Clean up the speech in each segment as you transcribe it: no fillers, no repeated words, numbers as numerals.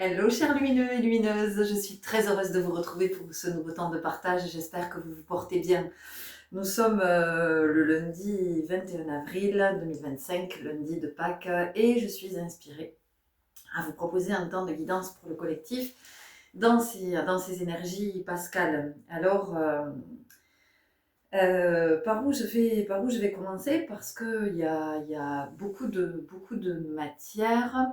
Hello chers lumineux et lumineuses, je suis très heureuse de vous retrouver pour ce nouveau temps de partage. J'espère que vous vous portez bien. Nous sommes le lundi 21 avril 2025, lundi de Pâques, et je suis inspirée à vous proposer un temps de guidance pour le collectif dans ces énergies pascales. Alors, par où je vais commencer? Parce qu'il y a beaucoup de matière.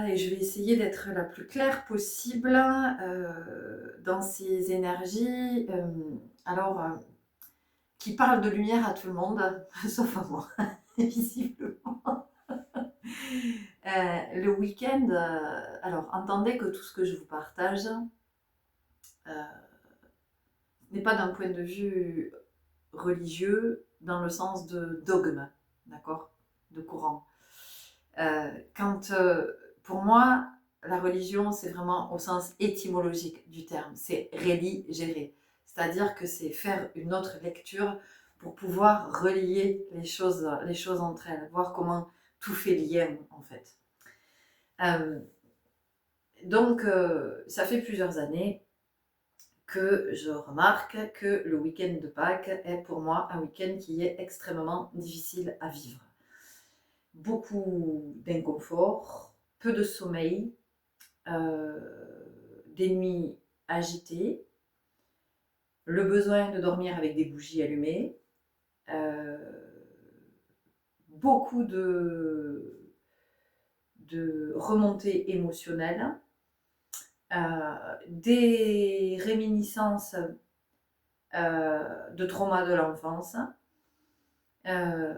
Et je vais essayer d'être la plus claire possible dans ces énergies qui parlent de lumière à tout le monde, sauf à moi, visiblement. Le week-end, alors entendez que tout ce que je vous partage euh, n'est pas d'un point de vue religieux dans le sens de dogme, d'accord, de courant. Quand pour moi, la religion, c'est vraiment au sens étymologique du terme, c'est religere, c'est-à-dire que c'est faire une autre lecture pour pouvoir relier les choses entre elles, voir comment tout fait lien en fait. Euh, ça fait plusieurs années que je remarque que le week-end de Pâques est pour moi un week-end qui est extrêmement difficile à vivre. Beaucoup d'inconfort, peu de sommeil, euh, des nuits agitées, le besoin de dormir avec des bougies allumées, euh, beaucoup de remontées émotionnelles, des réminiscences de traumas de l'enfance. Euh,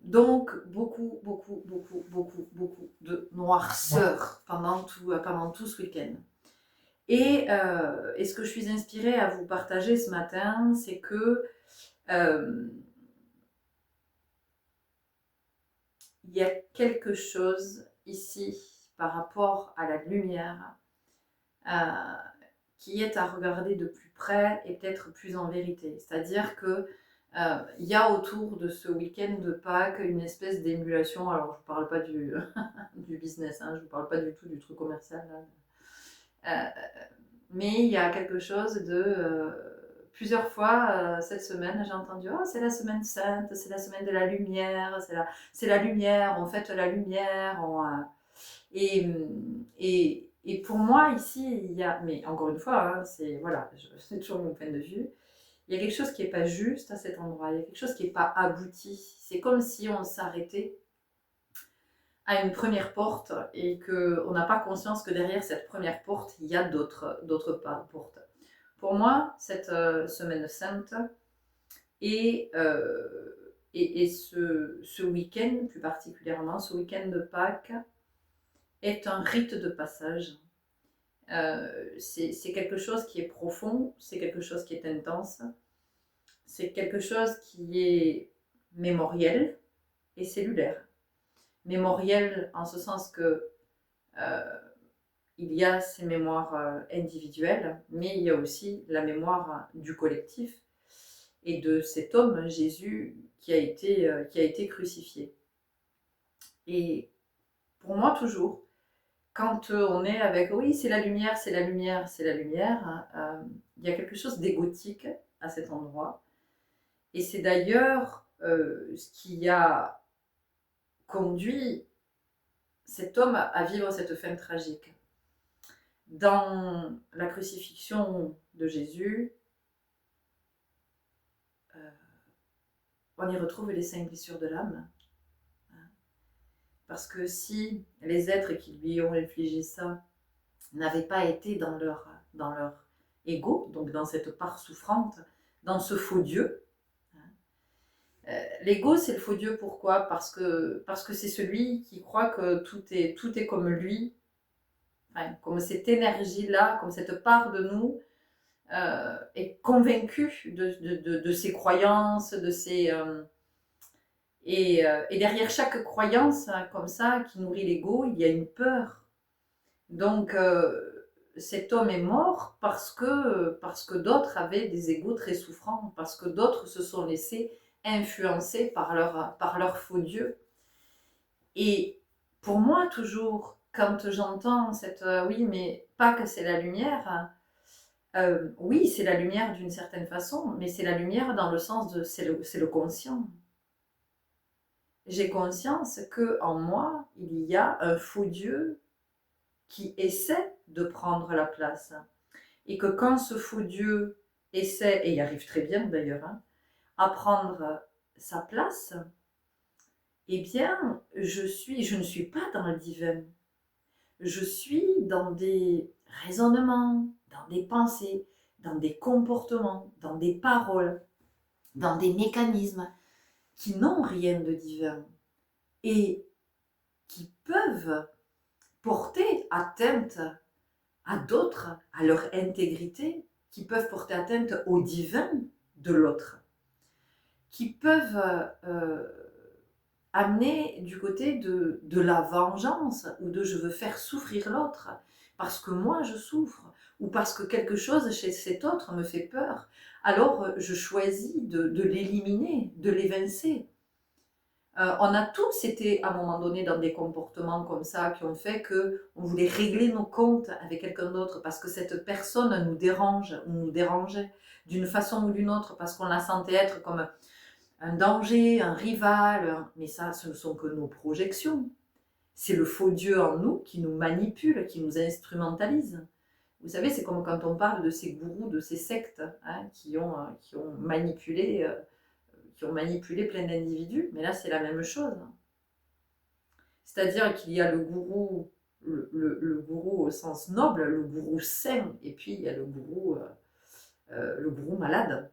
donc beaucoup de noirceur pendant tout ce week-end. Et ce que je suis inspirée à vous partager ce matin, c'est que il y a quelque chose ici par rapport à la lumière euh, qui est à regarder de plus près et peut-être plus en vérité. C'est-à-dire que il y a autour de ce week-end de Pâques une espèce d'émulation. Alors, je ne parle pas du business, hein, je ne parle pas du tout du truc commercial. Mais il y a quelque chose de... plusieurs fois cette semaine, j'ai entendu « Oh, c'est la semaine sainte, c'est la semaine de la lumière, c'est la lumière, on fête la lumière. » Et pour moi, ici, il y a... Mais encore une fois, hein, c'est toujours mon point de vue. Il y a quelque chose qui n'est pas juste à cet endroit, il y a quelque chose qui n'est pas abouti. C'est comme si on s'arrêtait à une première porte et qu'on n'a pas conscience que derrière cette première porte, il y a d'autres portes. Pour moi, cette semaine sainte et ce week-end, plus particulièrement, ce week-end de Pâques, est un rite de passage. C'est quelque chose qui est profond, c'est quelque chose qui est intense, c'est quelque chose qui est mémoriel et cellulaire. Mémoriel en ce sens que il y a ces mémoires individuelles, mais il y a aussi la mémoire du collectif et de cet homme, Jésus, qui a été crucifié. Et pour moi, toujours, quand on est avec « oui, c'est la lumière, c'est la lumière, c'est la lumière », il y a quelque chose d'égotique à cet endroit. Et c'est d'ailleurs ce qui a conduit cet homme à vivre cette fin tragique. Dans la crucifixion de Jésus, on y retrouve les 5 blessures de l'âme. Parce que si les êtres qui lui ont infligé ça n'avaient pas été dans leur ego, donc dans cette part souffrante, dans ce faux Dieu, l'ego c'est le faux Dieu, pourquoi? Parce que c'est celui qui croit que tout est comme lui, enfin, comme cette énergie-là, comme cette part de nous est convaincue de ses croyances, de ses... et derrière chaque croyance comme ça qui nourrit l'ego, il y a une peur. Donc cet homme est mort parce que d'autres avaient des égos très souffrants, parce que d'autres se sont laissés influencer par leur faux Dieu. Et pour moi, toujours, quand j'entends cette oui, mais pas que c'est la lumière, oui, c'est la lumière d'une certaine façon, mais c'est la lumière dans le sens de c'est le conscient. J'ai conscience que en moi, il y a un faux Dieu qui essaie de prendre la place. Et que quand ce faux Dieu essaie, et y arrive très bien d'ailleurs, hein, à prendre sa place, eh bien, je ne suis pas dans le divin. Je suis dans des raisonnements, dans des pensées, dans des comportements, dans des paroles, dans des mécanismes qui n'ont rien de divin et qui peuvent porter atteinte à d'autres, à leur intégrité, qui peuvent porter atteinte au divin de l'autre, qui peuvent amener du côté de la vengeance ou de je veux faire souffrir l'autre parce que moi je souffre ou parce que quelque chose chez cet autre me fait peur. Alors je choisis de l'éliminer, de l'évincer. On a tous été à un moment donné dans des comportements comme ça qui ont fait qu'on voulait régler nos comptes avec quelqu'un d'autre parce que cette personne nous dérange ou nous dérangeait d'une façon ou d'une autre parce qu'on la sentait être comme un danger, un rival. Mais ça, ce ne sont que nos projections. C'est le faux Dieu en nous qui nous manipule, qui nous instrumentalise. Vous savez, c'est comme quand on parle de ces gourous, de ces sectes hein, qui ont manipulé plein d'individus, mais là c'est la même chose. C'est-à-dire qu'il y a le gourou, le gourou au sens noble, le gourou sain, et puis il y a le gourou malade.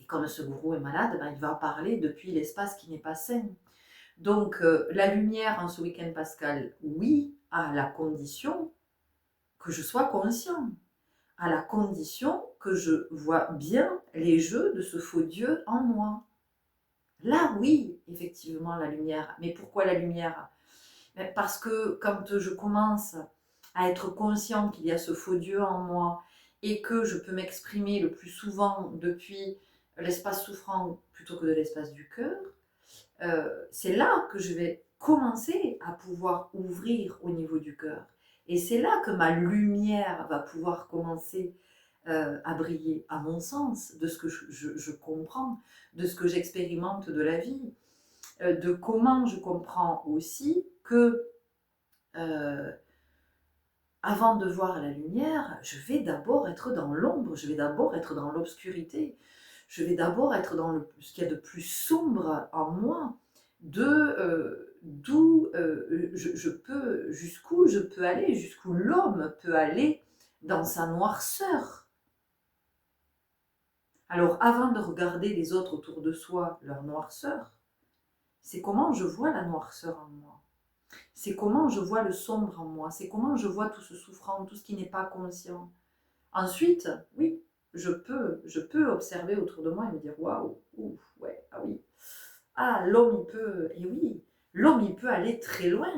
Et comme ce gourou est malade, ben, il va parler depuis l'espace qui n'est pas sain. Donc la lumière en ce week-end pascal, oui, à la condition que je sois conscient, à la condition que je vois bien les jeux de ce faux Dieu en moi. Là, oui, effectivement, la lumière. Mais pourquoi la lumière? Parce que quand je commence à être conscient qu'il y a ce faux Dieu en moi et que je peux m'exprimer le plus souvent depuis l'espace souffrant plutôt que de l'espace du cœur, c'est là que je vais commencer à pouvoir ouvrir au niveau du cœur. Et c'est là que ma lumière va pouvoir commencer à briller, à mon sens, de ce que je comprends, de ce que j'expérimente de la vie, de comment je comprends aussi que avant de voir la lumière, je vais d'abord être dans l'ombre, je vais d'abord être dans l'obscurité, je vais d'abord être dans ce qu'il y a de plus sombre en moi, d'où je peux, jusqu'où je peux aller, jusqu'où l'homme peut aller dans sa noirceur. Alors avant de regarder les autres autour de soi, leur noirceur, c'est comment je vois la noirceur en moi. C'est comment je vois le sombre en moi. C'est comment je vois tout ce souffrant, tout ce qui n'est pas conscient. Ensuite, oui, je peux observer autour de moi et me dire waouh, ouf, ouais, ah oui. Ah, l'homme, il peut, et oui, l'homme, il peut aller très loin.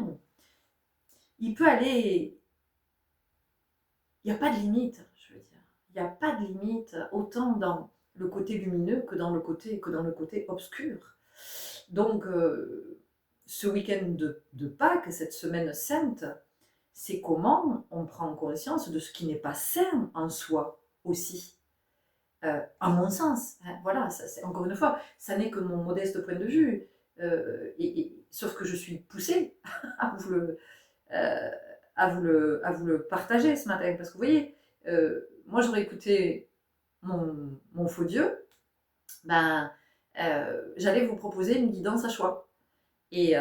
Il peut aller. Il n'y a pas de limite, je veux dire. Il n'y a pas de limite, autant dans le côté lumineux que dans le côté obscur. Donc, ce week-end de Pâques, cette semaine sainte, c'est comment on prend conscience de ce qui n'est pas sain en soi aussi. À mon sens, hein, voilà, ça, encore une fois, ça n'est que mon modeste point de vue. Sauf que je suis poussée à vous le, euh, à vous le partager ce matin. Parce que vous voyez, moi j'aurais écouté mon faux Dieu, ben, j'allais vous proposer une guidance à choix. Et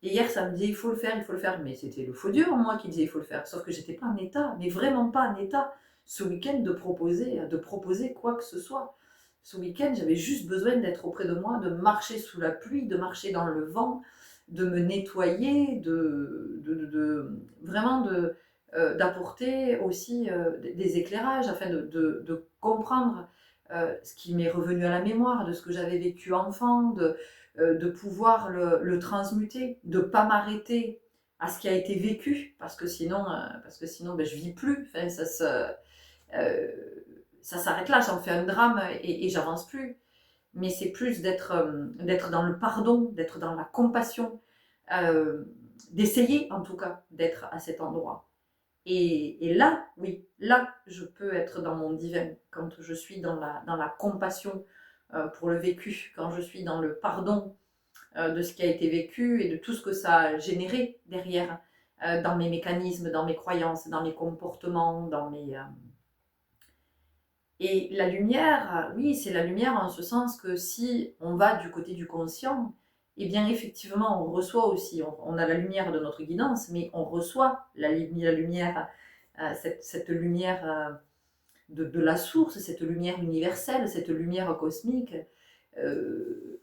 hier, ça me disait il faut le faire, il faut le faire. Mais c'était le faux Dieu en moi qui disait il faut le faire. Sauf que j'étais pas en état, mais vraiment pas en état ce week-end de proposer quoi que ce soit. Ce week-end, j'avais juste besoin d'être auprès de moi, de marcher sous la pluie, de marcher dans le vent, de me nettoyer, vraiment d'apporter aussi des éclairages afin de comprendre ce qui m'est revenu à la mémoire de ce que j'avais vécu enfant, de pouvoir le transmuter, de ne pas m'arrêter à ce qui a été vécu, parce que sinon ben, je ne vis plus. Enfin, euh, ça s'arrête là, j'en fais un drame et j'avance plus. Mais c'est plus d'être dans le pardon, d'être dans la compassion, d'essayer en tout cas d'être à cet endroit. Et là, oui, là, je peux être dans mon divin, quand je suis dans la compassion pour le vécu, quand je suis dans le pardon de ce qui a été vécu et de tout ce que ça a généré derrière, dans mes mécanismes, dans mes croyances, dans mes comportements, dans mes... Et la lumière, oui, c'est la lumière en ce sens que si on va du côté du conscient, eh bien effectivement, on reçoit aussi, on a la lumière de notre guidance, mais on reçoit la lumière, cette lumière de la source, cette lumière universelle, cette lumière cosmique, euh,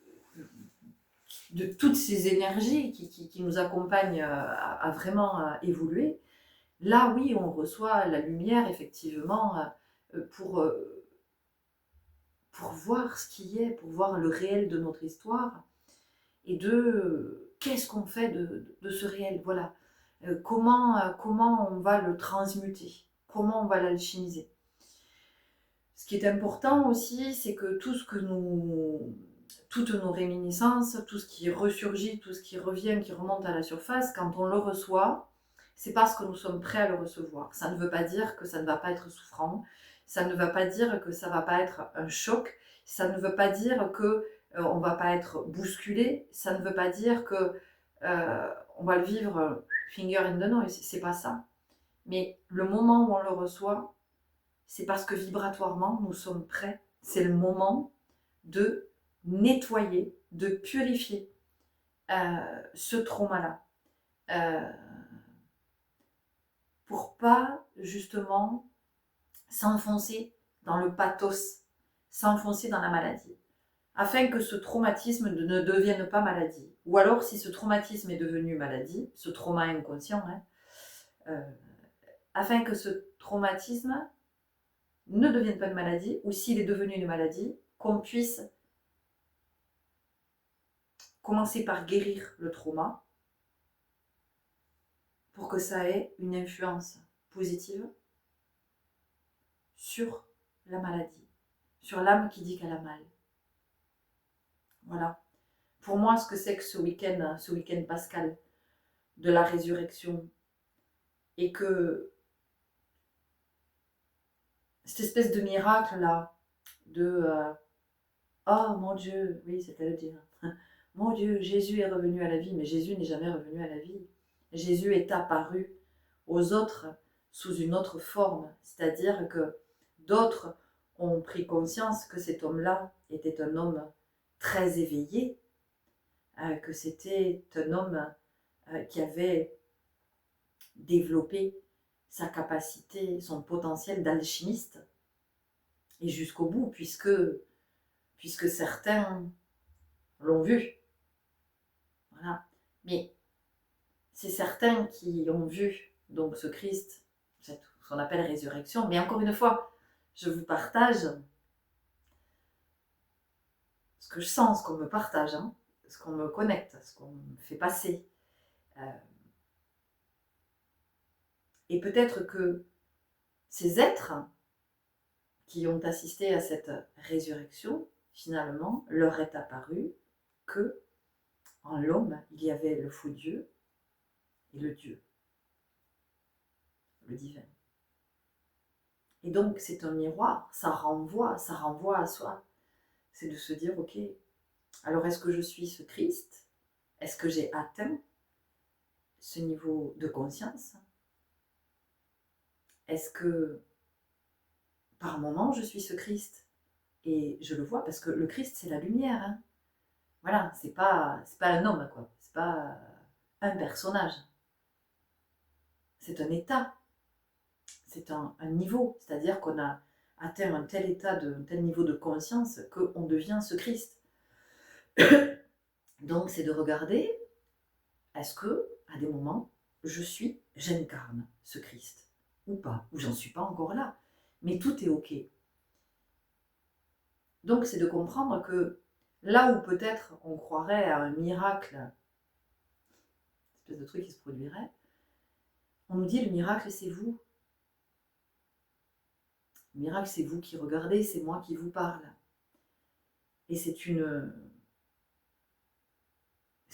de toutes ces énergies qui nous accompagnent à vraiment évoluer. Là, oui, on reçoit la lumière, effectivement, pour, euh, pour voir ce qui est, pour voir le réel de notre histoire et de qu'est-ce qu'on fait de ce réel, voilà. Comment on va le transmuter, comment on va l'alchimiser. Ce qui est important aussi, c'est que toutes nos réminiscences, tout ce qui ressurgit, tout ce qui revient, qui remonte à la surface, quand on le reçoit, c'est parce que nous sommes prêts à le recevoir. Ça ne veut pas dire que ça ne va pas être souffrant, ça ne va pas dire que ça ne va pas être un choc, ça ne veut pas dire que on ne va pas être bousculé, ça ne veut pas dire que on va le vivre finger in the noise, c'est pas ça. Mais le moment où on le reçoit, c'est parce que vibratoirement, nous sommes prêts. C'est le moment de nettoyer, de purifier ce trauma-là. Pour pas, justement, s'enfoncer dans le pathos, s'enfoncer dans la maladie, afin que ce traumatisme ne devienne pas maladie. Ou alors, si ce traumatisme est devenu maladie, ce trauma inconscient, afin que ce traumatisme ne devienne pas une maladie, ou s'il est devenu une maladie, qu'on puisse commencer par guérir le trauma pour que ça ait une influence positive sur la maladie, sur l'âme qui dit qu'elle a mal. Voilà. Pour moi, ce que c'est que ce week-end pascal de la résurrection, et que cette espèce de miracle-là, de oh mon Dieu, oui, c'était le dire. Mon Dieu, Jésus est revenu à la vie, mais Jésus n'est jamais revenu à la vie. Jésus est apparu aux autres sous une autre forme, c'est-à-dire que d'autres ont pris conscience que cet homme-là était un homme très éveillé, que c'était un homme qui avait développé sa capacité, son potentiel d'alchimiste, et jusqu'au bout, puisque certains l'ont vu. Voilà. Mais c'est certains qui ont vu donc ce Christ, ce qu'on appelle résurrection. Mais encore une fois, je vous partage ce que je sens, ce qu'on me partage, ce qu'on me connecte, ce qu'on me fait passer. Et peut-être que ces êtres qui ont assisté à cette résurrection, finalement, leur est apparu que en l'homme, il y avait le faux Dieu et le Dieu, le divin. Et donc, c'est un miroir, ça renvoie à soi. C'est de se dire, ok, alors est-ce que je suis ce Christ? Est-ce que j'ai atteint ce niveau de conscience? Est-ce que par moment je suis ce Christ? Et je le vois parce que le Christ, c'est la lumière. Voilà, c'est pas un homme, quoi. C'est pas un personnage. C'est un état. C'est un niveau. C'est-à-dire qu'on a atteint un tel état, un tel niveau de conscience qu'on devient ce Christ. Donc, c'est de regarder, est-ce que, à des moments, j'incarne ce Christ ou pas, ou j'en suis pas encore là. Mais tout est ok. Donc, c'est de comprendre que là où peut-être on croirait à un miracle, une espèce de truc qui se produirait, on nous dit le miracle c'est vous. Le miracle c'est vous qui regardez, c'est moi qui vous parle. Et c'est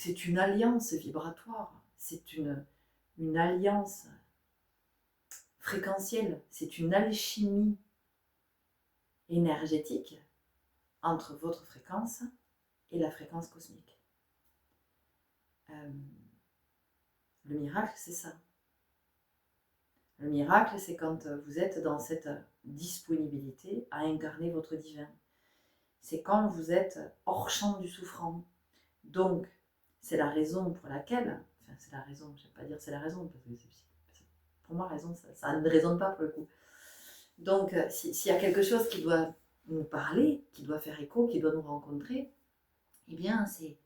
c'est une alliance vibratoire, c'est une alliance fréquentielle, c'est une alchimie énergétique entre votre fréquence et la fréquence cosmique. Le miracle, c'est ça. Le miracle, c'est quand vous êtes dans cette disponibilité à incarner votre divin. C'est quand vous êtes hors champ du souffrant. Donc, c'est la raison pour laquelle, enfin, c'est la raison, je ne vais pas dire c'est la raison, parce que pour moi, raison, ça ne résonne pas pour le coup. Donc, s'il y a quelque chose qui doit nous parler, qui doit faire écho, qui doit nous rencontrer, eh bien, c'est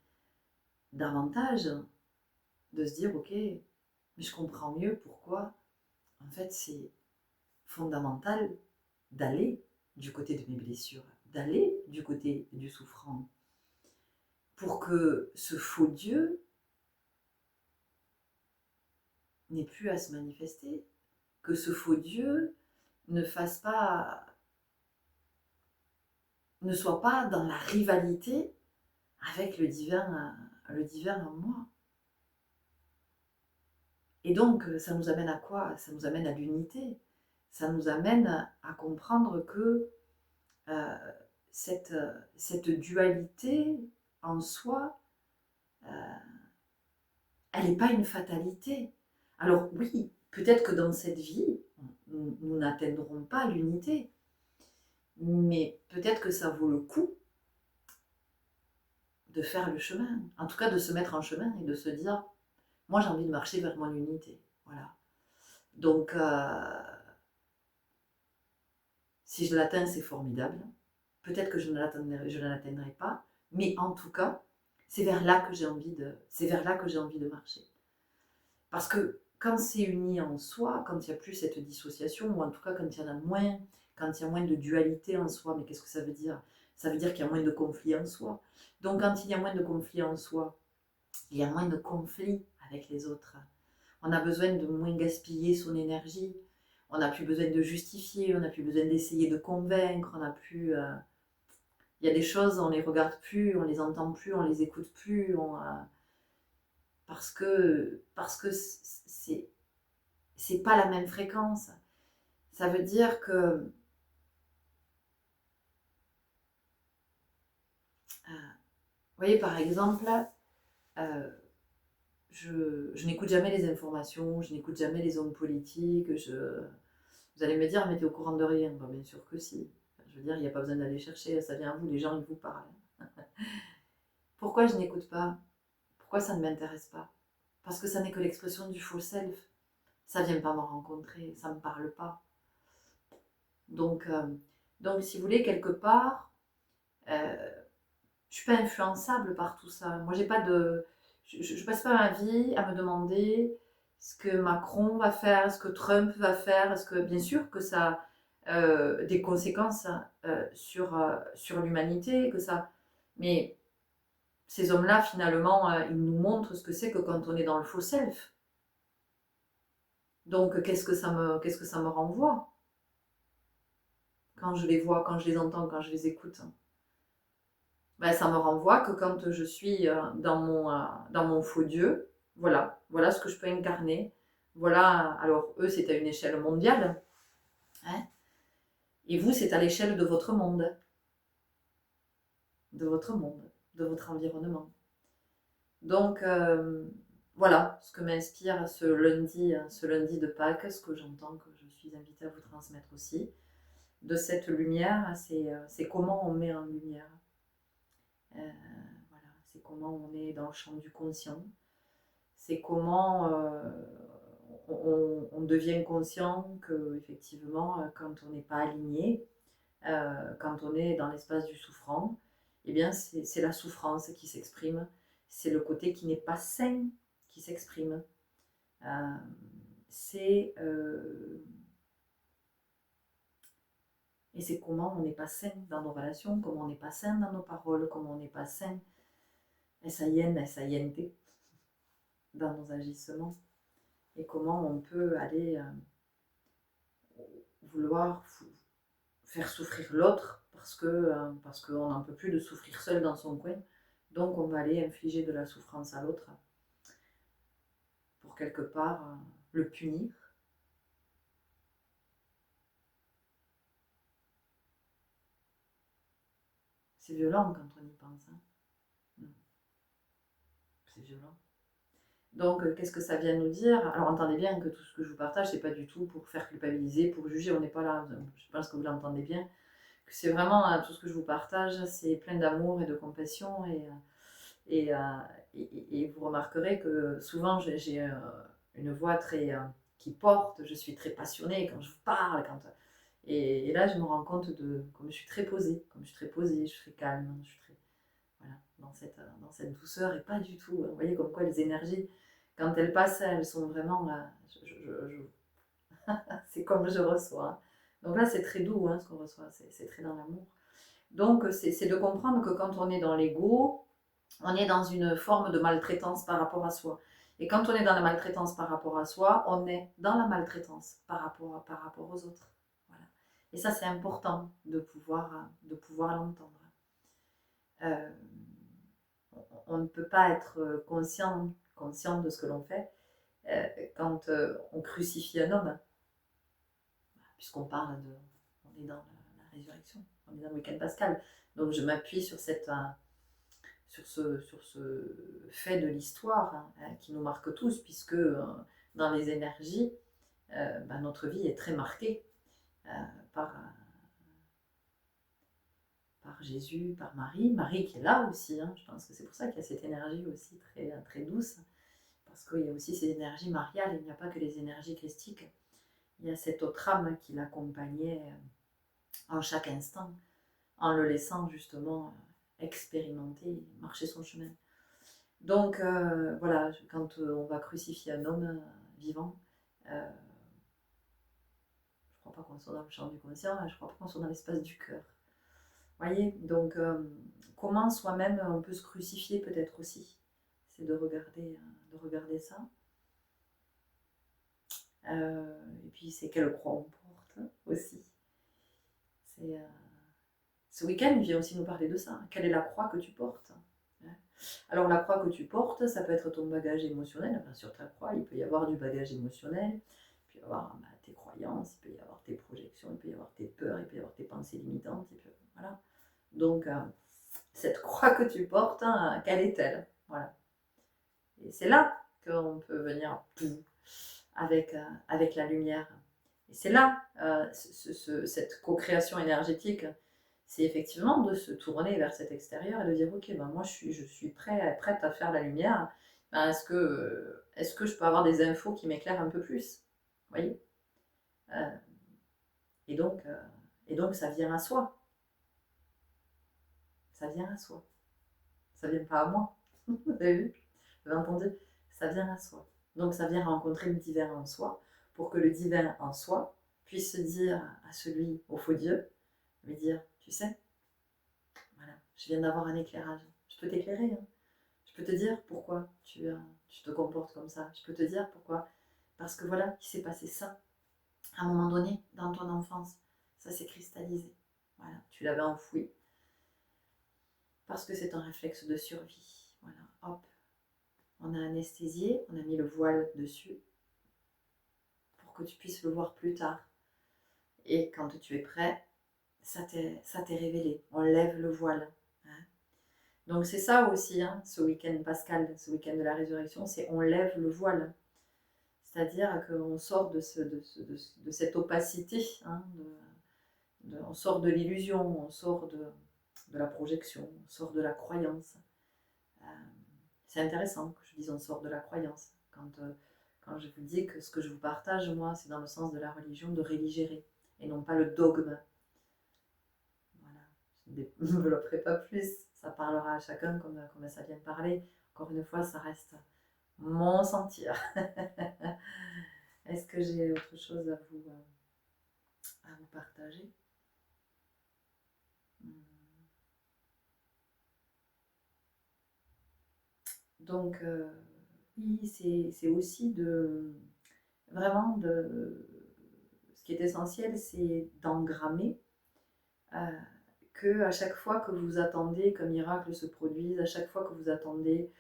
davantage de se dire, ok, mais je comprends mieux pourquoi, en fait, c'est fondamental d'aller du côté de mes blessures, d'aller du côté du souffrant, pour que ce faux Dieu n'ait plus à se manifester, que ce faux Dieu ne soit pas dans la rivalité avec le divin en moi. Et donc, ça nous amène à quoi? Ça nous amène à l'unité. Ça nous amène à comprendre que cette dualité en soi, elle n'est pas une fatalité. Alors oui, peut-être que dans cette vie, nous n'atteindrons pas l'unité, mais peut-être que ça vaut le coup de faire le chemin, en tout cas de se mettre en chemin et de se dire, moi j'ai envie de marcher vers mon unité. Voilà. Donc, si je l'atteins, c'est formidable. Peut-être que je ne l'atteindrai pas, mais en tout cas, c'est vers là que j'ai envie de marcher. Parce que quand c'est uni en soi, quand il n'y a plus cette dissociation, ou en tout cas quand il y en a moins, quand il y a moins de dualité en soi, mais qu'est-ce que ça veut dire? Ça veut dire qu'il y a moins de conflits en soi. Donc quand il y a moins de conflits en soi, il y a moins de conflits avec les autres. On a besoin de moins gaspiller son énergie. On n'a plus besoin de justifier, on n'a plus besoin d'essayer de convaincre, on n'a plus... Il y a des choses, on les regarde plus, on les entend plus, on les écoute plus, parce que c'est pas la même fréquence. Ça veut dire que vous voyez, par exemple, je n'écoute jamais les informations, je n'écoute jamais les hommes politiques. Vous allez me dire, mais t'es au courant de rien. Bon, bien sûr que si. Je veux dire, il n'y a pas besoin d'aller chercher, ça vient à vous, les gens, ils vous parlent. Pourquoi je n'écoute pas? Pourquoi ça ne m'intéresse pas? Parce que ça n'est que l'expression du faux self. Ça ne vient pas me rencontrer, ça ne me parle pas. Donc, si vous voulez, quelque part, je ne suis pas influençable par tout ça. Moi, j'ai pas de... Je ne passe pas ma vie à me demander ce que Macron va faire, ce que Trump va faire. Est-ce que, bien sûr que ça a des conséquences sur l'humanité, que ça... Mais ces hommes-là, finalement, ils nous montrent ce que c'est que quand on est dans le faux self. Donc, qu'est-ce que ça me renvoie quand je les vois, quand je les entends, quand je les écoute? Ben, ça me renvoie que quand je suis dans mon faux Dieu, voilà ce que je peux incarner. Voilà, alors eux, c'est à une échelle mondiale, hein, et vous, c'est à l'échelle de votre monde, de votre environnement. Donc, voilà ce que m'inspire ce lundi de Pâques, ce que j'entends, que je suis invitée à vous transmettre aussi. De cette lumière, c'est comment on met en lumière. Voilà, c'est comment on est dans le champ du conscient. C'est comment on devient conscient que, effectivement, quand on n'est pas aligné, quand on est dans l'espace du souffrant, eh bien, c'est la souffrance qui s'exprime. C'est le côté qui n'est pas sain qui s'exprime. Et c'est comment on n'est pas sain dans nos relations, comment on n'est pas sain dans nos paroles, comment on n'est pas sain, S-A-I-N-T, dans nos agissements. Et comment on peut aller vouloir faire souffrir l'autre parce qu'on n'en peut plus de souffrir seul dans son coin. Donc on va aller infliger de la souffrance à l'autre pour quelque part le punir. C'est violent quand on y pense. Hein. C'est violent. Donc, qu'est-ce que ça vient nous dire? Alors, entendez bien que tout ce que je vous partage, c'est pas du tout pour faire culpabiliser, pour juger, on n'est pas là. Je pense que vous l'entendez bien. Que c'est vraiment tout ce que je vous partage, c'est plein d'amour et de compassion. Et, et vous remarquerez que souvent, j'ai une voix très qui porte, je suis très passionnée quand je vous parle. Et là, je me rends compte de comme je suis très posée, comme je suis très posée, je suis très calme, je suis très voilà, dans cette douceur et pas du tout. Vous voyez comme quoi les énergies, quand elles passent, elles sont vraiment là. C'est comme je reçois. Donc là, c'est très doux ce qu'on reçoit, c'est très dans l'amour. Donc, c'est de comprendre que quand on est dans l'ego, on est dans une forme de maltraitance par rapport à soi. Et quand on est dans la maltraitance par rapport à soi, on est dans la maltraitance par rapport aux autres. Voilà. Et ça, c'est important de pouvoir l'entendre. Euh, on ne peut pas être conscient de ce que l'on fait quand on crucifie un homme, puisqu'on parle de... On est dans la résurrection, on est dans le week-end pascal. Donc je m'appuie sur ce fait de l'histoire qui nous marque tous, puisque dans les énergies, notre vie est très marquée euh, par, par Jésus, par Marie. Marie qui est là aussi, je pense que c'est pour ça qu'il y a cette énergie aussi très, très douce, parce qu'il y a aussi ces énergies mariales, il n'y a pas que les énergies christiques, il y a cette autre âme qui l'accompagnait en chaque instant, en le laissant justement expérimenter, marcher son chemin. Donc voilà, quand on va crucifier un homme vivant, je ne crois pas qu'on soit dans le champ du conscient, je ne crois pas qu'on soit dans l'espace du cœur. Voyez, donc comment soi-même on peut se crucifier peut-être aussi, c'est de regarder ça. Et puis c'est quelle croix on porte aussi. Ce week-end vient aussi nous parler de ça. Quelle est la croix que tu portes? Alors la croix que tu portes, ça peut être ton bagage émotionnel. Enfin, sur ta croix, il peut y avoir du bagage émotionnel, il peut y avoir tes croyances, il peut y avoir tes projections, il peut y avoir tes peurs, il peut y avoir tes pensées limitantes. Voilà. Donc cette croix que tu portes, quelle est-elle? Voilà. Et c'est là qu'on peut venir avec la lumière. Et c'est là, cette co-création énergétique, c'est effectivement de se tourner vers cet extérieur et de dire ok, moi je suis prête à faire la lumière. Est-ce que je peux avoir des infos qui m'éclairent un peu plus? Vous voyez et donc ça vient à soi. Ça vient à soi. Ça vient pas à moi. Vous avez vu? Vous avez entendu? Ça vient à soi. Donc ça vient rencontrer le divin en soi pour que le divin en soi puisse se dire à celui, au faux Dieu, lui dire, tu sais, voilà, je viens d'avoir un éclairage. Je peux t'éclairer. Je peux te dire pourquoi tu te comportes comme ça. Je peux te dire pourquoi. Parce que voilà, il s'est passé ça. À un moment donné, dans ton enfance, ça s'est cristallisé. Voilà, tu l'avais enfoui. Parce que c'est un réflexe de survie. Voilà, hop. On a anesthésié, on a mis le voile dessus pour que tu puisses le voir plus tard. Et quand tu es prêt, ça t'est révélé. On lève le voile. Donc c'est ça aussi, ce week-end pascal, ce week-end de la résurrection, c'est on lève le voile. C'est-à-dire qu'on sort de cette opacité, on sort de l'illusion, on sort de la projection, on sort de la croyance. C'est intéressant que je dise on sort de la croyance. Quand je vous dis que ce que je vous partage, moi, c'est dans le sens de la religion, de religérer, et non pas le dogme. Voilà. Je ne développerai pas plus, ça parlera à chacun comme ça vient de parler. Encore une fois, ça reste mon sentir. Est-ce que j'ai autre chose à vous partager? Donc, oui, c'est aussi vraiment ce qui est essentiel, c'est d'engrammer que à chaque fois que vous attendez qu'un miracle se produise, à chaque fois que vous attendez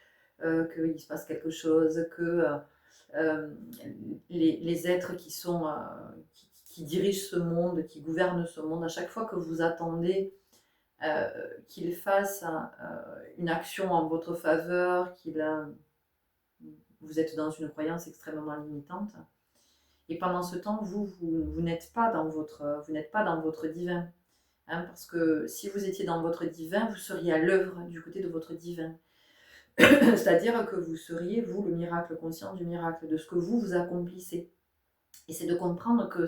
qu'il se passe quelque chose, que euh, les êtres qui dirigent ce monde, qui gouvernent ce monde, à chaque fois que vous attendez qu'ils fassent une action en votre faveur, vous êtes dans une croyance extrêmement limitante. Et pendant ce temps, vous n'êtes pas dans votre divin. Hein, parce que si vous étiez dans votre divin, vous seriez à l'œuvre du côté de votre divin. C'est-à-dire que vous seriez, vous, le miracle conscient du miracle, de ce que vous accomplissez. Et c'est de comprendre que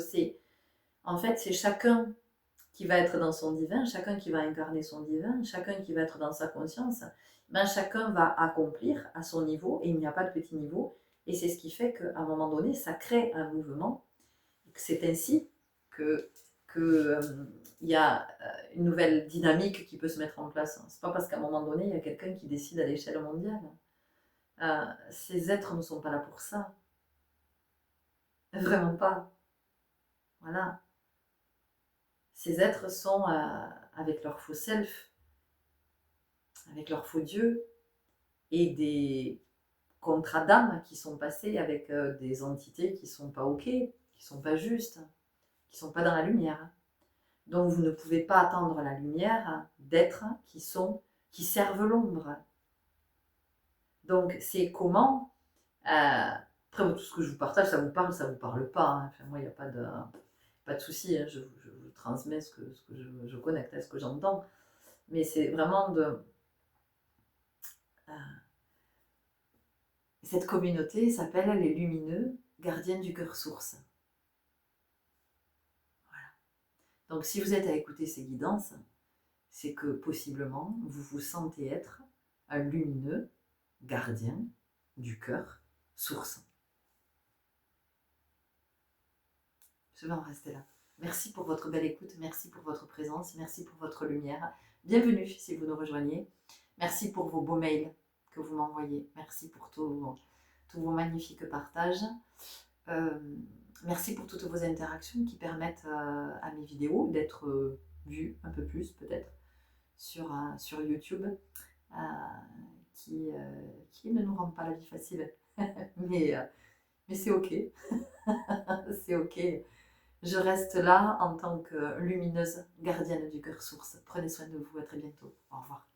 en fait, c'est chacun qui va être dans son divin, chacun qui va incarner son divin, chacun qui va être dans sa conscience, ben chacun va accomplir à son niveau, et il n'y a pas de petit niveau. Et c'est ce qui fait qu'à un moment donné, ça crée un mouvement. C'est ainsi que il y a une nouvelle dynamique qui peut se mettre en place. C'est pas parce qu'à un moment donné, il y a quelqu'un qui décide à l'échelle mondiale. Ces êtres ne sont pas là pour ça. Vraiment pas. Voilà. Ces êtres sont avec leur faux self, avec leur faux Dieu, et des contrats d'âme qui sont passés avec des entités qui sont pas ok, qui sont pas justes, qui sont pas dans la lumière. Donc vous ne pouvez pas attendre la lumière d'êtres qui servent l'ombre. Donc c'est comment, après tout ce que je vous partage, ça vous parle pas. Hein. Enfin, moi il n'y a pas de souci, hein. Je vous transmets ce que je connecte, ce que j'entends. Mais c'est vraiment cette communauté s'appelle les lumineux gardiens du cœur source. Voilà. Donc si vous êtes à écouter ces guidances, c'est que possiblement vous vous sentez être un lumineux gardien du cœur source. Je vais en rester là. Merci pour votre belle écoute, merci pour votre présence, merci pour votre lumière. Bienvenue si vous nous rejoignez. Merci pour vos beaux mails que vous m'envoyez. Merci pour tous vos magnifiques partages. Merci pour toutes vos interactions qui permettent à mes vidéos d'être vues un peu plus peut-être sur YouTube, qui ne nous rend pas la vie facile. mais c'est ok. C'est ok. Je reste là en tant que lumineuse gardienne du cœur source. Prenez soin de vous, à très bientôt. Au revoir.